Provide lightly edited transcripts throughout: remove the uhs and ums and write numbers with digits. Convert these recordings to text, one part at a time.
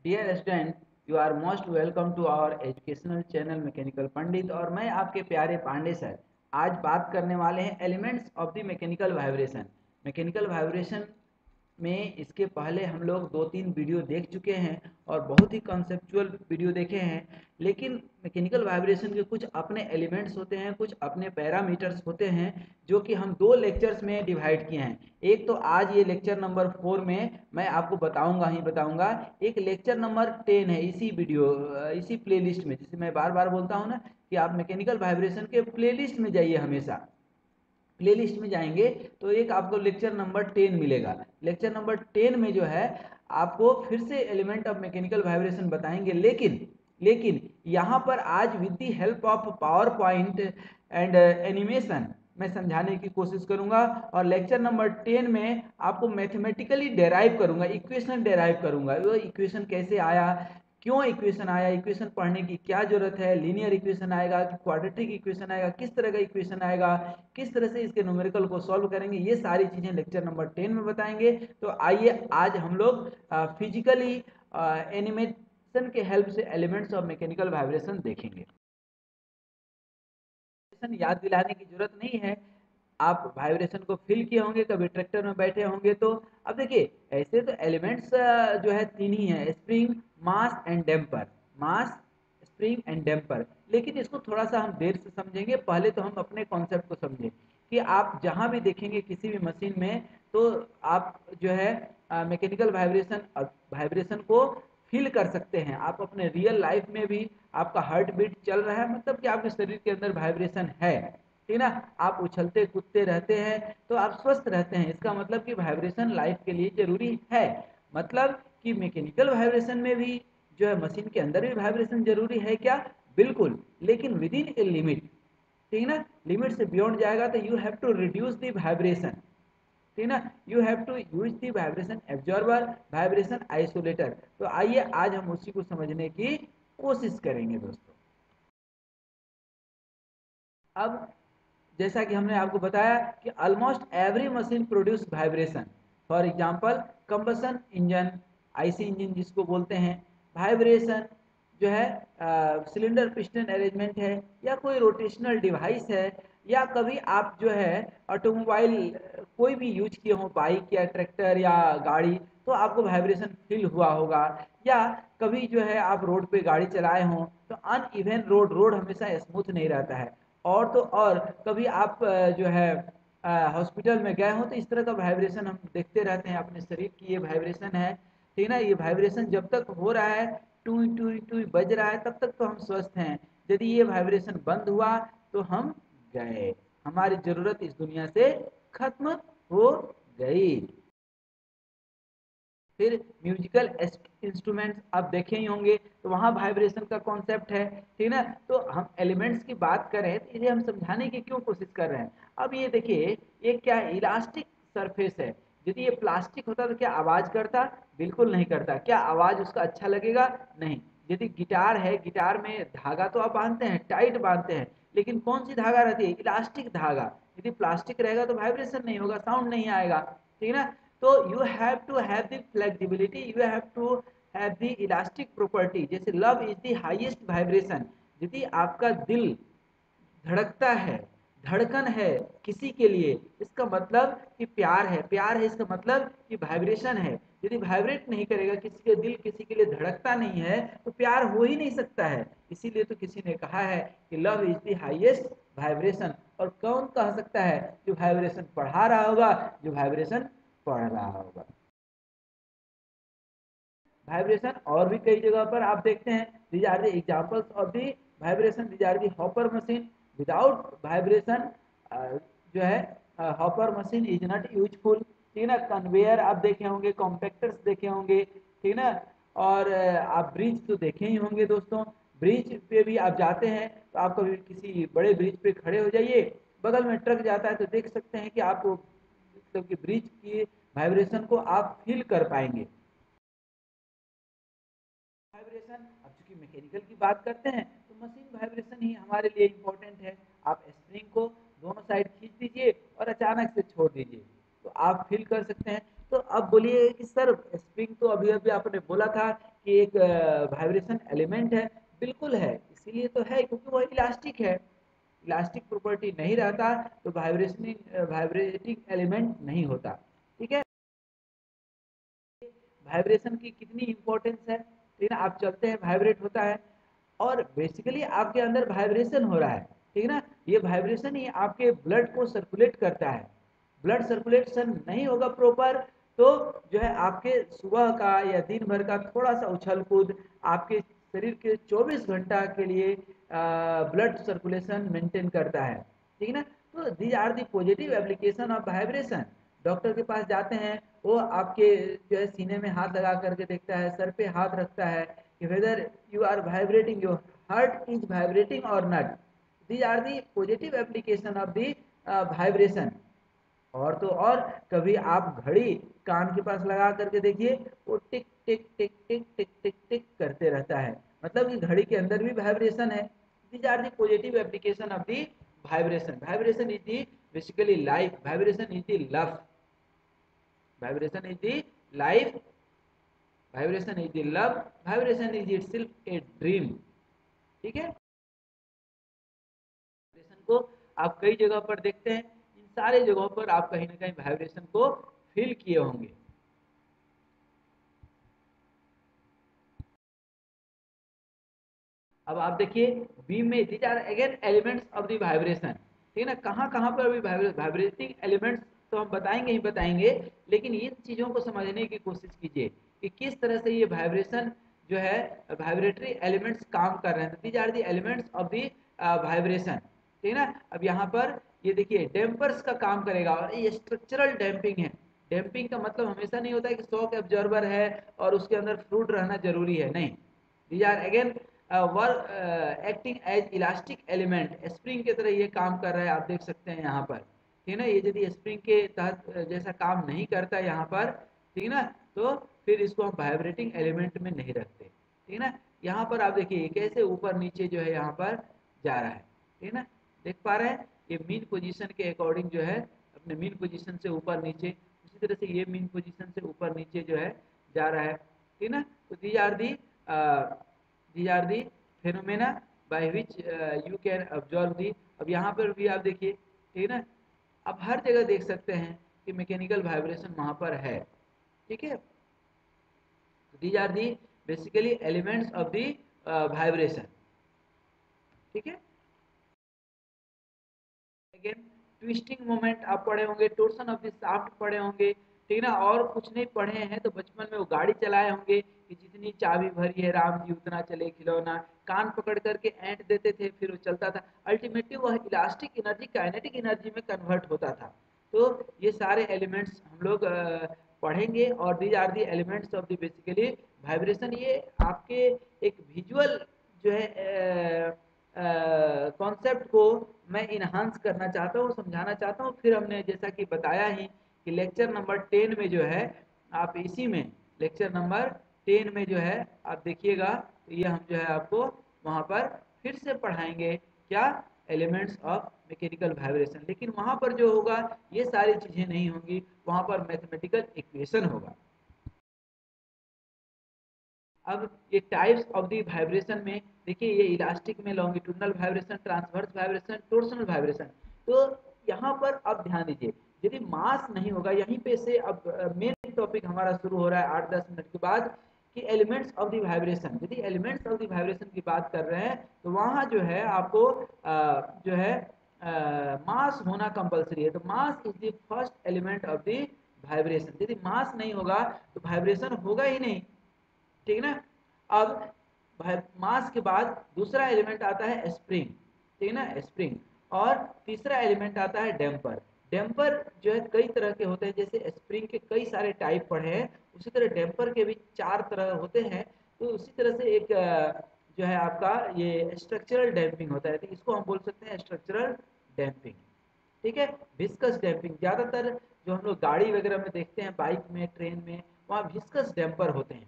Dear student, you are most welcome to our educational channel mechanical Pandit. और मैं आपके प्यारे पांडे सर आज बात करने वाले हैं elements of the mechanical vibration. Mechanical vibration में इसके पहले हम लोग 2-3 वीडियो देख चुके हैं और बहुत ही कॉन्सेप्चुअल वीडियो देखे हैं। लेकिन मैकेनिकल वाइब्रेशन के कुछ अपने एलिमेंट्स होते हैं, कुछ अपने पैरामीटर्स होते हैं जो कि हम 2 लेक्चर्स में डिवाइड किए हैं। एक तो आज ये लेक्चर नंबर 4 में मैं आपको बताऊंगा। एक लेक्चर नंबर 10 है इसी प्लेलिस्ट में, जिसे मैं बार बार बोलता हूँ ना कि आप मैकेनिकल वाइब्रेशन के प्लेलिस्ट में जाइए। हमेशा प्लेलिस्ट में जाएंगे तो एक आपको लेक्चर नंबर 10 मिलेगा। लेक्चर नंबर 10 में जो है आपको फिर से एलिमेंट ऑफ मैकेनिकल वाइब्रेशन बताएंगे, लेकिन यहाँ पर आज with the help of power point and animation मैं समझाने की कोशिश करूंगा। और लेक्चर नंबर 10 में आपको मैथमेटिकली डेराइव करूंगा, इक्वेशन डेराइव करूंगा। वो इक्वेशन कैसे आया, क्यों इक्वेशन आया, इक्वेशन पढ़ने की क्या जरूरत है, लीनियर इक्वेशन आएगा कि क्वाड्रेटिक इक्वेशन आएगा, किस तरह का इक्वेशन आएगा, किस तरह से इसके न्यूमेरिकल को सॉल्व करेंगे, ये सारी चीजें लेक्चर नंबर 10 में बताएंगे। तो आइए आज हम लोग फिजिकली एनिमेशन के हेल्प से एलिमेंट्स ऑफ मैकेनिकल वाइब्रेशन देखेंगे। याद दिलाने की जरूरत नहीं है, आप वाइब्रेशन को फील किए होंगे, कभी ट्रैक्टर में बैठे होंगे तो। अब देखिए, ऐसे तो एलिमेंट्स जो है 3 ही है, spring, mass and damper. Mass, spring and damper. लेकिन इसको थोड़ा सा हम देर से समझेंगे, पहले तो हम अपने कॉन्सेप्ट को समझें कि आप जहां भी देखेंगे किसी भी मशीन में तो आप जो है मैकेनिकल वाइब्रेशन को फील कर सकते हैं। आप अपने रियल लाइफ में भी आपका हार्ट बीट चल रहा है, मतलब कि आपके शरीर के अंदर वाइब्रेशन है, ठीक ना। आप उछलते कूदते रहते हैं तो आप स्वस्थ रहते हैं, इसका मतलब कि वाइब्रेशन लाइफ के लिए जरूरी है। मतलब कि मैकेनिकल वाइब्रेशन में भी जो है मशीन के अंदर भी वाइब्रेशन जरूरी है क्या? बिल्कुल, लेकिन विद इन ए लिमिट, ठीक ना। लिमिट से बियॉन्ड जाएगा तो you have to reduce the vibration, ठीक ना। You have to use the vibration absorber, vibration isolator. तो आइए आज हम उसी को समझने की कोशिश करेंगे दोस्तों। अब जैसा कि हमने आपको बताया कि almost every machine produce vibration. For example combustion engine, IC engine जिसको बोलते हैं, वाइब्रेशन जो है सिलेंडर पिस्टन अरेंजमेंट है, या कोई रोटेशनल डिवाइस है, या कभी आप जो है ऑटोमोबाइल कोई भी यूज किए हो, बाइक या ट्रैक्टर या गाड़ी, तो आपको वाइब्रेशन फील हुआ होगा। या कभी जो है आप रोड पे गाड़ी चलाए हो तो अनइवन रोड हमेशा स्मूथ नहीं रहता है। और तो और कभी आप जो है हॉस्पिटल में गए हो तो इस तरह का वाइब्रेशन हम देखते रहते हैं अपने शरीर की, ये वाइब्रेशन है, ठीक ना। ये वाइब्रेशन जब तक हो रहा है, टू टू टू बज रहा है, तब तक तो हम स्वस्थ हैं। यदि ये वाइब्रेशन बंद हुआ तो हम गए, हमारी जरूरत इस दुनिया से खत्म हो गई। फिर म्यूजिकल इंस्ट्रूमेंट्स आप देखे ही होंगे, तो वहाँ वाइब्रेशन का कॉन्सेप्ट है, ठीक ना। तो हम एलिमेंट्स की बात करें तो इसे हम समझाने की क्यों कोशिश कर रहे हैं। अब ये देखिए, ये क्या है, इलास्टिक सरफेस है। यदि ये प्लास्टिक होता तो क्या आवाज करता? बिल्कुल नहीं करता। क्या आवाज उसका अच्छा लगेगा? नहीं। यदि गिटार है, गिटार में धागा तो आप बांधते हैं, टाइट बांधते हैं, लेकिन कौन सी धागा रहती है? इलास्टिक धागा। यदि प्लास्टिक रहेगा तो वाइब्रेशन नहीं होगा, साउंड नहीं आएगा, ठीक ना। तो you have to have the flexibility, you have to have the elastic property. जैसे love is the highest vibration. यदि आपका दिल धड़कता है, धड़कन है किसी के लिए, इसका मतलब कि प्यार है, प्यार है इसका मतलब कि वाइब्रेशन है। यदि वाइब्रेट नहीं करेगा, किसी के दिल किसी के लिए धड़कता नहीं है, तो प्यार हो ही नहीं सकता है। इसीलिए तो किसी ने कहा है कि love is the highest vibration. और कौन कह सकता है? जो वाइब्रेशन पढ़ा रहा होगा, जो वाइब्रेशन पढ़ रहा होगा। वाइब्रेशन और भी कई जगह पर आप देखते हैं, these are the examples of the vibration. These are the hopper machine. Without vibration जो है hopper machine is not useful, ठीक ना। कन्वेयर आप देखे होंगे, कॉम्पैक्टर्स देखे होंगे, ठीक ना। और आप ब्रिज तो देखे ही होंगे दोस्तों। ब्रिज पे भी आप जाते हैं तो आप कभी किसी बड़े ब्रिज पे खड़े हो जाइए, बगल में ट्रक जाता है तो देख सकते हैं कि आप मतलब कि ब्रिज की वाइब्रेशन को आप फील कर पाएंगे। वाइब्रेशन, अब चूंकि मैकेनिकल की बात करते हैं तो मशीन वाइब्रेशन ही हमारे लिए इम्पोर्टेंट है। आप स्प्रिंग को दोनों साइड खींच दीजिए और अचानक से छोड़ दीजिए तो आप फील कर सकते हैं। तो अब बोलिए कि सर स्प्रिंग तो अभी अभी आपने बोला था कि एक वाइब्रेशन एलिमेंट है। बिल्कुल है, इसीलिए तो है क्योंकि वो इलास्टिक है। इलास्टिक प्रॉपर्टी नहीं रहता तो वाइब्रेटिंग एलिमेंट नहीं होता। ठीक है, वाइब्रेशन की कितनी इंपॉर्टेंस है, ठीक है ना। आप चलते हैं, वाइब्रेट होता है, और बेसिकली आपके अंदर वाइब्रेशन हो रहा है, ठीक है ना। ये वाइब्रेशन ही आपके ब्लड को सर्कुलेट करता है। ब्लड सर्कुलेशन नहीं होगा प्रॉपर तो जो है आपके सुबह का या दिन भर का थोड़ा सा उछल कूद आपके शरीर के 24 घंटा के लिए ब्लड सर्कुलेशन मेंटेन करता है, ठीक है ना। तो these are the positive application of vibration. Doctor के पास जाते हैं, वो आपके जो है सीने में हाथ लगा करके देखता है, सर पे हाथ रखता है कि whether you are vibrating, your heart is vibrating और not. These are the positive application of the vibration. और तो और कभी आप घड़ी कान के पास लगा करके देखिए, वो टिक टिक टिक टिक टिक टिक टिक करते रहता है, मतलब कि घड़ी के अंदर भी वाइब्रेशन है। These are the positive application of the vibration. Vibration is the basically life, vibration is the love, vibration is the life, vibration is the love, vibration is itself a dream. ठीक है, vibration को आप कई जगह पर देखते हैं, इन सारे जगहों पर आप कहीं ना कहीं वाइब्रेशन को फील किए होंगे। अब आप देखिए बीम में these are again elements of the vibration, ठीक है ना। कहाँ कहाँ पर अभी वाइब्रेटिंग एलिमेंट्स तो हम बताएंगे ही बताएंगे, लेकिन इन चीज़ों को समझने की कोशिश कीजिए कि किस तरह से ये वाइब्रेशन जो है वाइब्रेटरी एलिमेंट्स काम कर रहे हैं। These are the elements of the vibration, ठीक है ना। अब यहाँ पर ये देखिए डैम्पर्स का काम करेगा, और ये स्ट्रक्चरल डैम्पिंग है। डैम्पिंग का मतलब हमेशा नहीं होता है कि शॉक एब्जॉर्बर है और उसके अंदर फ्लूइड रहना जरूरी है, नहीं। These are again work acting as elastic element, spring की तरह ये काम कर रहा है, आप देख सकते हैं यहाँ पर, ठीक है ना। ये यदि स्प्रिंग के तहत जैसा काम नहीं करता यहाँ पर, ठीक है ना, तो फिर इसको हम वाइब्रेटिंग एलिमेंट में नहीं रखते, ठीक है ना। यहाँ पर आप देखिए कैसे ऊपर नीचे जो है यहाँ पर जा रहा है, ठीक है ना। देख पा रहे हैं, ये मीन पोजीशन के अकॉर्डिंग जो है अपने मीन पोजीशन से ऊपर नीचे, उसी तरह से ये मीन पोजीशन से ऊपर नीचे जो है जा रहा है, ठीक है ना। तो these are the phenomena by which you can observe the। अब यहाँ पर भी आप देखिए, ठीक है ना, आप हर जगह देख सकते हैं कि मैकेनिकल वाइब्रेशन वहाँ पर है, ठीक है। these are the basically elements of the vibration, ठीक है। अगेन ट्विस्टिंग मोमेंट आप पढ़े होंगे, टोर्सन ऑफ द शाफ्ट पढ़े होंगे, ठीक है ना। और कुछ नहीं पढ़े हैं तो बचपन में वो गाड़ी चलाए होंगे कि जितनी चाबी भरी है राम जी उतना चले खिलौना, कान पकड़ करके ऐंठ देते थे फिर वो चलता था, अल्टीमेटली वह इलास्टिक एनर्जी काइनेटिक एनर्जी में कन्वर्ट होता था। तो ये सारे एलिमेंट्स हम लोग पढ़ेंगे, और these are the elements of the basically vibration. ये आपके एक विजुअल जो है कॉन्सेप्ट को मैं इन्हांस करना चाहता हूँ, समझाना चाहता हूँ। फिर हमने जैसा कि बताया ही कि लेक्चर नंबर 10 में जो है आप इसी में लेक्चर नंबर 10 में जो है आप देखिएगा, तो ये हम जो है आपको वहाँ पर फिर से पढ़ाएंगे क्या, एलिमेंट्स ऑफ मैकेनिकल वाइब्रेशन। लेकिन वहाँ पर जो होगा ये सारी चीज़ें नहीं होंगी, वहाँ पर मैथमेटिकल इक्वेशन होगा। अब ये टाइप्स ऑफ दी वाइब्रेशन में देखिए, ये इलास्टिक में longitudinal vibration, transverse vibration, torsional vibration. तो यहाँ पर अब ध्यान दीजिए, यदि मास नहीं होगा, यहीं पे से अब मेन टॉपिक हमारा शुरू हो रहा है 8-10 मिनट के बाद कि एलिमेंट्स ऑफ दी वाइब्रेशन। यदि एलिमेंट्स ऑफ दी वाइब्रेशन की बात कर रहे हैं तो वहाँ जो है आपको जो है मास होना कंपलसरी है। तो mass is the first element of the vibration. यदि मास नहीं होगा तो वाइब्रेशन होगा ही नहीं, ठीक है ना। अब मास के बाद दूसरा एलिमेंट आता है स्प्रिंग, ठीक है ना, स्प्रिंग। और तीसरा एलिमेंट आता है डैम्पर। डैम्पर जो है कई तरह के होते हैं, जैसे स्प्रिंग के कई सारे टाइप पढ़े हैं, उसी तरह डैम्पर के भी 4 तरह होते हैं। तो उसी तरह से एक जो है आपका ये स्ट्रक्चरल डैम्पिंग होता है, तो इसको हम बोल सकते हैं स्ट्रक्चरल डैम्पिंग, ठीक है। विस्कस डैम्पिंग ज़्यादातर जो हम लोग गाड़ी वगैरह में देखते हैं, बाइक में, ट्रेन में, वहाँ विस्कस डैम्पर होते हैं,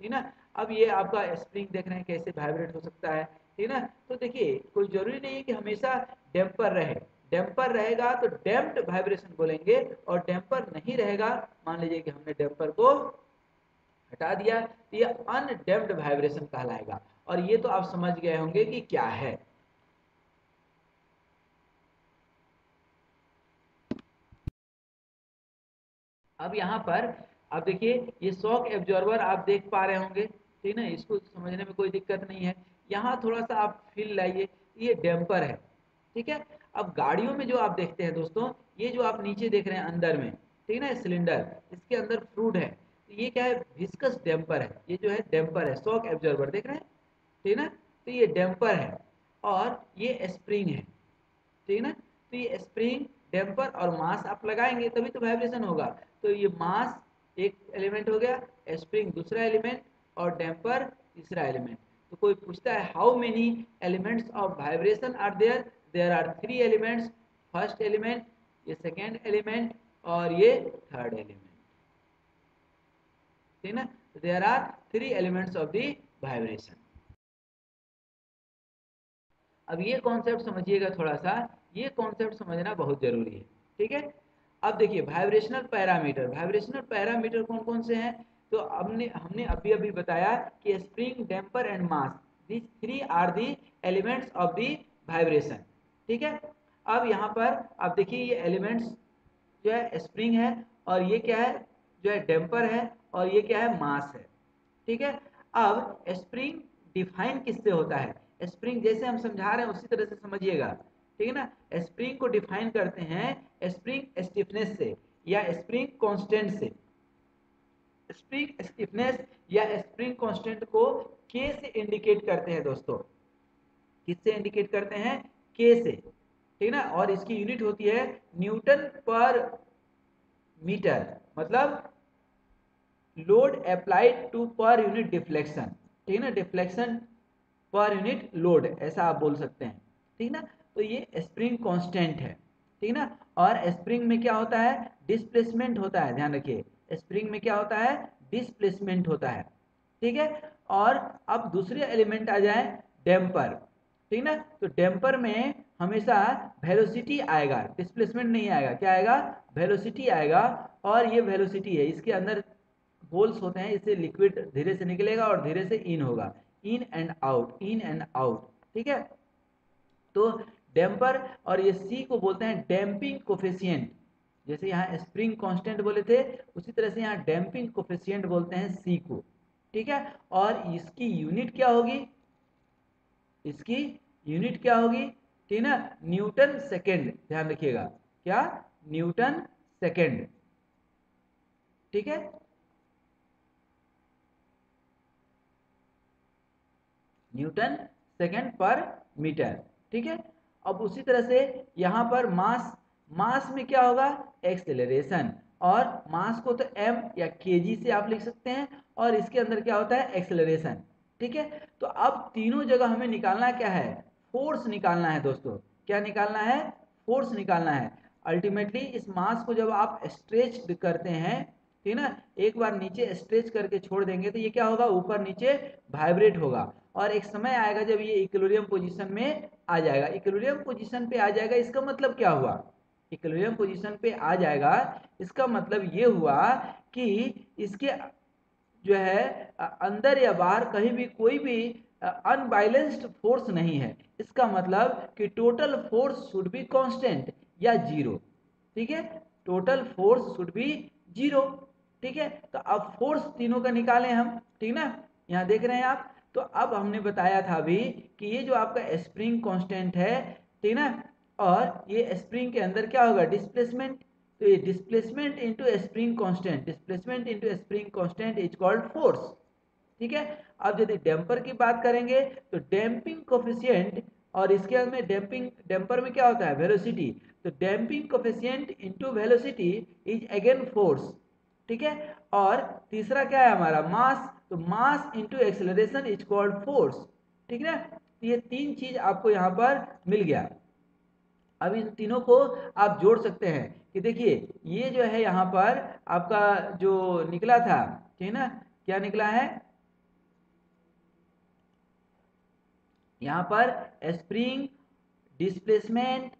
ठीक है ना। अब ये आपका स्प्रिंग देख रहे हैं कैसे वाइब्रेट हो सकता है, ठीक है ना। तो देखिए कोई जरूरी नहीं है कि हमेशा डैम्पर रहे, डैम्पर रहेगा तो डैम्प्ड वाइब्रेशन बोलेंगे, और डैम्पर नहीं रहेगा, मान लीजिए कि हमने डैम्पर को हटा दिया, तो ये अनडैम्प्ड वाइब्रेशन कहलाएगा। और ये तो आप समझ गए होंगे कि क्या है। अब यहाँ पर आप देखिए, ये शॉक एब्जॉर्बर आप देख पा रहे होंगे, ठीक है ना, इसको समझने में कोई दिक्कत नहीं है। यहाँ थोड़ा सा आप फील लाइए, ये डैम्पर है, ठीक है। अब गाड़ियों में जो आप देखते हैं दोस्तों, ये जो आप नीचे देख रहे हैं अंदर में, ठीक है ना, सिलेंडर, इसके अंदर फ्लूइड है, तो ये क्या है, विस्कस डैम्पर है। ये जो है डैम्पर है, शॉक एब्जॉर्बर देख रहे हैं, ठीक है ना, तो ये डैम्पर है और ये स्प्रिंग है, ठीक है ना। तो ये स्प्रिंग, डैम्पर और मास आप लगाएंगे तभी तो वाइब्रेशन होगा। तो ये मास एक एलिमेंट हो गया, स्प्रिंग दूसरा एलिमेंट और डैम्पर तीसरा एलिमेंट। तो कोई पूछता है how many elements of vibration are there, there are 3 elements, first element, ये सेकेंड एलिमेंट और ये थर्ड एलिमेंट, ठीक है ना। There are 3 elements of the vibration. अब ये कॉन्सेप्ट समझिएगा थोड़ा सा, ये कॉन्सेप्ट समझना बहुत जरूरी है, ठीक है। अब देखिए वाइब्रेशनल पैरामीटर, वाइब्रेशनल पैरामीटर कौन कौन से हैं, तो हमने हमने अभी अभी बताया कि spring, damper and mass, this 3 are the elements of the vibration, ठीक है। अब यहाँ पर आप देखिए, ये एलिमेंट्स जो है स्प्रिंग है, और ये क्या है, जो है डैम्पर है, और ये क्या है, मास है, ठीक है। अब स्प्रिंग डिफाइन किससे होता है, स्प्रिंग जैसे हम समझा रहे हैं उसी तरह से समझिएगा, ठीक है ना। स्प्रिंग को डिफाइन करते हैं स्प्रिंग स्टिफनेस से या स्प्रिंग कांस्टेंट से। स्प्रिंग स्टिफनेस या स्प्रिंग कांस्टेंट को के से इंडिकेट करते हैं दोस्तों, किससे इंडिकेट करते हैं, के से, ठीक है ना। और इसकी यूनिट होती है न्यूटन पर मीटर, मतलब load applied to per unit deflection, ठीक है ना, डिफ्लेक्शन पर यूनिट लोड, ऐसा आप बोल सकते हैं, ठीक ना। तो ये स्प्रिंग कांस्टेंट है, ठीक ना। और स्प्रिंग में क्या होता है, डिस्प्लेसमेंट होता है, ध्यान रखिए, स्प्रिंग में क्या होता है, डिस्प्लेसमेंट होता है, ठीक है। और अब दूसरे एलिमेंट आ जाए, डैम्पर, ठीक ना। तो डैम्पर में हमेशा वेलोसिटी आएगा, डिस्प्लेसमेंट नहीं आएगा, क्या आएगा, वेलोसिटी आएगा। और ये वेलोसिटी है, इसके अंदर होल्स होते हैं, इससे लिक्विड धीरे से निकलेगा और धीरे से इन होगा, in and out, in and out, ठीक है। तो डैम्पर, और ये सी को बोलते हैं डैम्पिंग कोफिशिएंट, जैसे यहाँ स्प्रिंग कांस्टेंट बोले थे, उसी तरह से यहाँ डैम्पिंग कोफिशिएंट बोलते हैं सी को, ठीक है। और इसकी यूनिट क्या होगी, इसकी यूनिट क्या होगी, ठीक है ना, न्यूटन सेकेंड, ध्यान रखिएगा, क्या, न्यूटन सेकेंड, ठीक है। न्यूटन सेकेंड पर मीटर, ठीक है। अब उसी तरह से यहाँ पर मास, मास में क्या होगा, एक्सेलरेशन, और मास को तो m या kg से आप लिख सकते हैं, और इसके अंदर क्या होता है, एक्सेलरेशन, ठीक है। तो अब तीनों जगह हमें निकालना क्या है, फोर्स निकालना है दोस्तों, क्या निकालना है, फोर्स निकालना है। अल्टीमेटली इस मास को जब आप स्ट्रेच करते हैं, ठीक है ना, एक बार नीचे स्ट्रेच करके छोड़ देंगे तो ये क्या होगा, ऊपर नीचे वाइब्रेट होगा, और एक समय आएगा जब ये इक्विलिब्रियम पोजीशन में आ जाएगा। इक्विलिब्रियम पोजीशन पे आ जाएगा, इसका मतलब क्या हुआ, इक्विलिब्रियम पोजीशन पे आ जाएगा, इसका मतलब ये हुआ कि इसके जो है अंदर या बाहर कहीं भी कोई भी अनबैलेंस्ड फोर्स नहीं है। इसका मतलब कि total force should be constant या जीरो, ठीक है, total force should be zero, ठीक है। तो अब फोर्स तीनों का निकालें हम, ठीक ना, यहाँ देख रहे हैं आप। तो अब हमने बताया था अभी कि ये जो आपका स्प्रिंग कांस्टेंट है, ठीक ना, और ये स्प्रिंग के अंदर क्या होगा, डिस्प्लेसमेंट, तो ये displacement into spring constant, displacement into spring constant is called force, ठीक है। अब यदि डैम्पर की बात करेंगे तो डैम्पिंग कोफिशिएंट, और इसके अंदर डैम्पिंग, डैम्पर में क्या होता है, वेलोसिटी, तो damping coefficient into velocity is again force, ठीक है। और तीसरा क्या है हमारा, मास, तो mass into acceleration is called force, ठीक है। तो ये तीन चीज आपको यहाँ पर मिल गया। अब इन तीनों को आप जोड़ सकते हैं कि देखिए ये जो है यहाँ पर आपका जो निकला था, ठीक है ना, क्या निकला है, यहाँ पर स्प्रिंग, डिस्प्लेसमेंट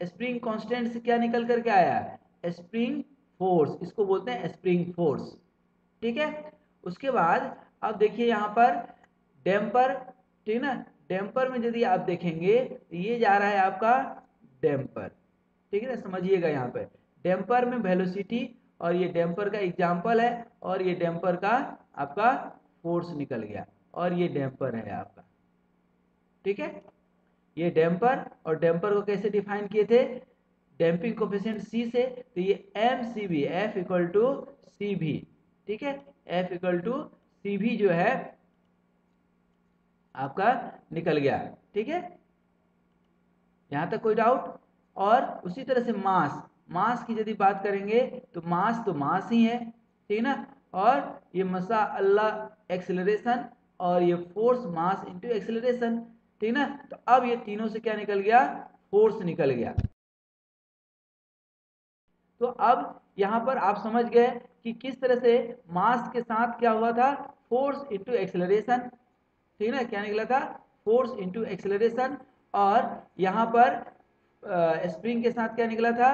स्प्रिंग कांस्टेंट से क्या निकल करके आया, स्प्रिंग फोर्स, इसको बोलते हैं स्प्रिंग फोर्स। ठीक है, उसके बाद अब देखिए यहाँ पर डैम्पर, ठीक ना, डैम्पर में यदि आप देखेंगे तो ये जा रहा है आपका डैम्पर, ठीक है ना, समझिएगा यहाँ पे डैम्पर में वेलोसिटी, और ये डैम्पर का एग्जाम्पल है, और ये डैम्पर का आपका फोर्स निकल गया, और ये डैम्पर है आपका। ठीक है, ये डैम्पर, और डैम्पर को कैसे डिफाइन किए थे, डैम्पिंग कोफिशिएंट सी से, तो ये M C B, F equal to C भी, ठीक है, एफ इक्वल टू सी भी जो है आपका निकल गया। ठीक है, यहां तक कोई डाउट। और उसी तरह से मास, मास की यदि बात करेंगे तो मास ही है, ठीक है ना, और ये मसा अल्लाह एक्सेलरेशन, और ये फोर्स मास इनटू एक्सेलरेशन, ठीक ना। तो अब ये तीनों से क्या निकल गया, फोर्स निकल गया। तो अब यहां पर आप समझ गए कि किस तरह से मास के साथ क्या हुआ था, फोर्स इनटू एक्सेलरेशन, ठीक है ना, क्या निकला था, फोर्स इनटू एक्सेलरेशन। और यहां पर स्प्रिंग के साथ क्या निकला था,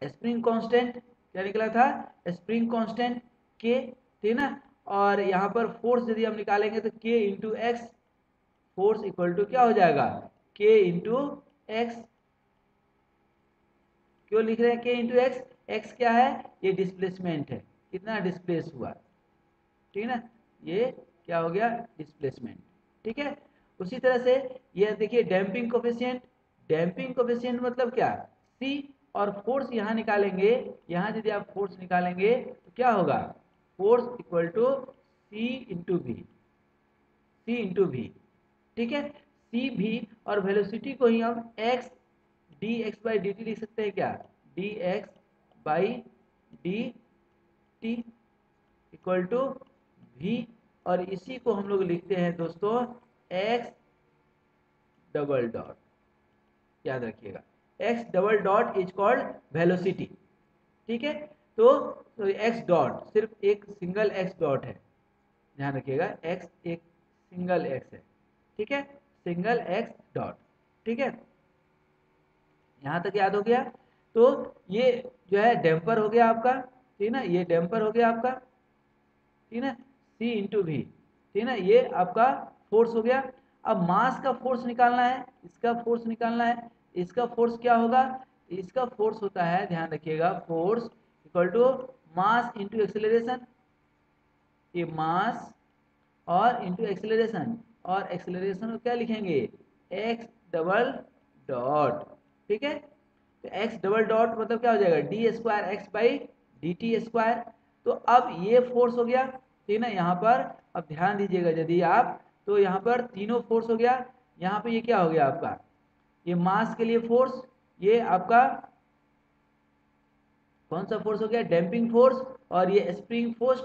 स्प्रिंग कांस्टेंट, क्या निकला था, स्प्रिंग कांस्टेंट के, ठीक ना। और यहाँ पर फोर्स यदि हम निकालेंगे तो k into x, force equal to क्या हो जाएगा, के इंटू एक्स। क्यों लिख रहे हैं के इंटू एक्स, एक्स क्या है, ये डिस्प्लेसमेंट है, कितना डिस्प्लेस हुआ, ठीक है ना, ये क्या हो गया, डिस्प्लेसमेंट। ठीक है, उसी तरह से ये देखिए डैम्पिंग कोफिशिएंट, डैम्पिंग कोफिशिएंट मतलब क्या, सी, और फोर्स यहाँ निकालेंगे, यहाँ यदि आप फोर्स निकालेंगे तो क्या होगा, force equal to c into v, c into भी, ठीक है, सी भी, और वेलोसिटी को ही हम x d x by d t लिख सकते हैं क्या, d x by d t equal to v, और इसी को हम लोग लिखते हैं दोस्तों एक्स डबल डॉट, याद रखिएगा, x double dot is called velocity. ठीक है, तो एक्स डॉट सिर्फ एक सिंगल एक्स डॉट है, ध्यान रखिएगा, एक्स एक सिंगल एक्स है, ठीक है, सिंगल एक्स डॉट। ठीक है, यहां तक याद हो गया। तो ये जो है डैम्पर हो गया आपका, ठीक ना, ये डैम्पर हो गया आपका, ठीक है, सी इंटू भी, ठीक है ना, ये आपका फोर्स हो गया। अब मास का फोर्स निकालना है, इसका फोर्स निकालना है, इसका फोर्स क्या होगा, इसका फोर्स होता है, ध्यान रखिएगा, force equal to mass into acceleration, ये मास और इंटू एक्सेलरेशन, और एक्सेलरेशन को क्या लिखेंगे, एक्स डबल डॉट। ठीक है, तो एक्स डबल डॉट मतलब क्या हो जाएगा, D square x by d T square. तो अब ये फोर्स हो गया, ठीक है ना, यहाँ पर अब ध्यान दीजिएगा यदि आप, तो यहाँ पर तीनों फोर्स हो गया, यहाँ पे ये क्या हो गया आपका, ये मास के लिए फोर्स, ये आपका कौन सा फोर्स हो गया, डैम्पिंग फोर्स, और ये स्प्रिंग फोर्स।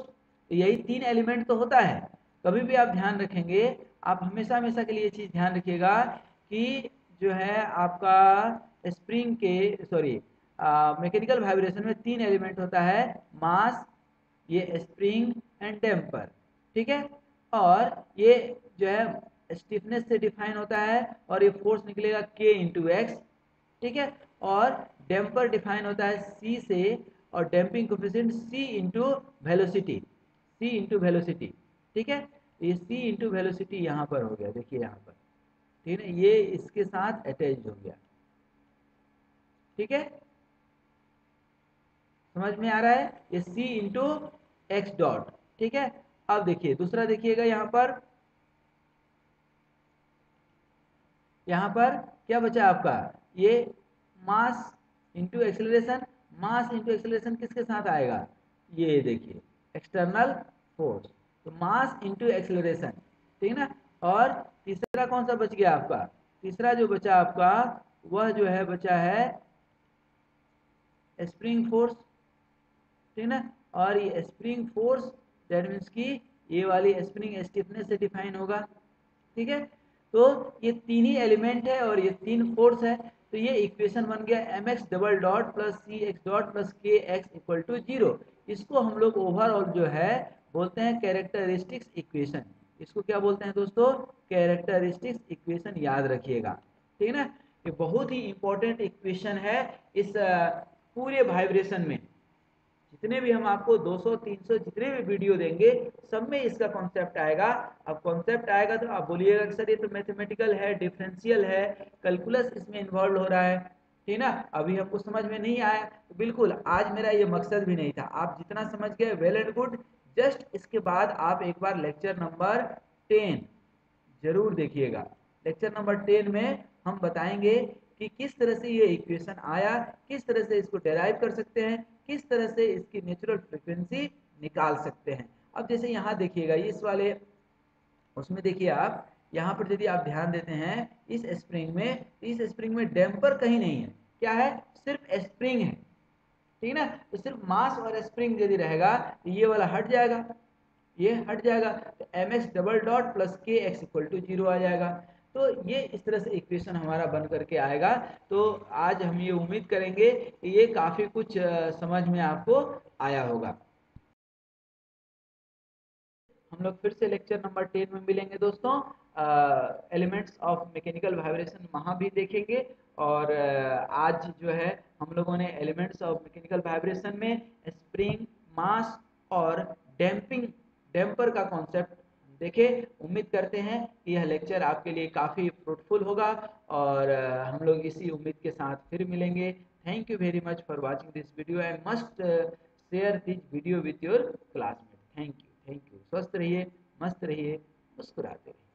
यही तीन एलिमेंट तो होता है। कभी भी आप ध्यान रखेंगे, आप हमेशा हमेशा के लिए ये चीज ध्यान रखिएगा कि जो है आपका स्प्रिंग के, सॉरी, मैकेनिकल वाइब्रेशन में तीन एलिमेंट होता है, मास, ये स्प्रिंग एंड डैम्पर। ठीक है, और ये जो है स्टिफनेस से डिफाइन होता है, और ये फोर्स निकलेगा के इंटू एक्स। ठीक है, और डैम्पर डिफाइन होता है सी से, और डैम्पिंग कोफिशिएंट सी इंटू वेलोसिटी, सी इंटू वेलोसिटी। ठीक है, तो ये सी इंटू वेलोसिटी यहाँ पर हो गया, देखिए यहाँ पर, ठीक है, ये इसके साथ अटैच हो गया। ठीक है, समझ में आ रहा है, ये सी इंटू एक्स डॉट। ठीक है, अब देखिए दूसरा, देखिएगा यहाँ पर क्या बचा आपका, ये मास इंटू एक्सेलरेशन, मास इंटू एक्सेलरेशन किसके साथ आएगा, ये देखिए एक्सटर्नल फोर्स, तो मास इंटू एक्सेलरेशन, ठीक है ना। और तीसरा कौन सा बच गया आपका, तीसरा जो बचा आपका वह जो है बचा है स्प्रिंग फोर्स, ठीक है ना, और ये स्प्रिंग फोर्स दैट मीन्स कि ये वाली स्प्रिंग स्टिफनेस से डिफाइन होगा। ठीक है, तो ये तीन ही एलिमेंट है और ये तीन फोर्स है, तो ये इक्वेशन बन गया M x double dot plus C X dot plus के एक्स इक्वल टू जीरो। इसको हम लोग ओवरऑल जो है बोलते हैं कैरेक्टरिस्टिक्स इक्वेशन। इसको क्या बोलते हैं दोस्तों, कैरेक्टरिस्टिक्स इक्वेशन, याद रखिएगा, ठीक है ना। ये बहुत ही इंपॉर्टेंट इक्वेशन है इस पूरे वाइब्रेशन में। जितने भी हम आपको 200 300 जितने भी वीडियो देंगे सब में इसका कॉन्सेप्ट आएगा। अब कॉन्सेप्ट आएगा तो आप बोलिएगा कि सर ये तो मैथमेटिकल है, डिफरेंशियल है, कैलकुलस इसमें इन्वॉल्व हो रहा है, ठीक ना, अभी हमको समझ में नहीं आया। तो बिल्कुल आज मेरा ये मकसद भी नहीं था, आप जितना समझ गए वेल एंड गुड। जस्ट इसके बाद आप एक बार लेक्चर नंबर 10 जरूर देखिएगा। लेक्चर नंबर 10 में हम बताएंगे कि किस तरह से ये इक्वेशन आया, किस तरह से इसको डेराइव कर सकते हैं, किस तरह से इसकी नेचुरल फ्रीक्वेंसी निकाल सकते हैं। अब जैसे यहाँ देखिएगा इस वाले उसमें देखिए आप यहाँ पर यदि आप ध्यान देते हैं इस स्प्रिंग में डैम्पर कहीं नहीं है, क्या है, सिर्फ स्प्रिंग है, ठीक ना। तो सिर्फ मास और स्प्रिंग यदि रहेगा तो ये वाला हट जाएगा, ये हट जाएगा, तो m x double dot plus के एक्स इक्वल टू 0 आ जाएगा। तो ये इस तरह से इक्वेशन हमारा बन करके आएगा। तो आज हम ये उम्मीद करेंगे कि ये काफ़ी कुछ समझ में आपको आया होगा। हम लोग फिर से लेक्चर नंबर 10 में मिलेंगे दोस्तों। एलिमेंट्स ऑफ मैकेनिकल वाइब्रेशन वहाँ भी देखेंगे। और आज जो है हम लोगों ने एलिमेंट्स ऑफ मैकेनिकल वाइब्रेशन में स्प्रिंग, मास और डैम्पिंग, डैम्पर का कॉन्सेप्ट देखे। उम्मीद करते हैं कि यह लेक्चर आपके लिए काफ़ी फ्रूटफुल होगा और हम लोग इसी उम्मीद के साथ फिर मिलेंगे। Thank you very much for watching this video and must share this video with your classmate. Thank you, thank you. स्वस्थ रहिए, मस्त रहिए, मुस्कुराते रहिए।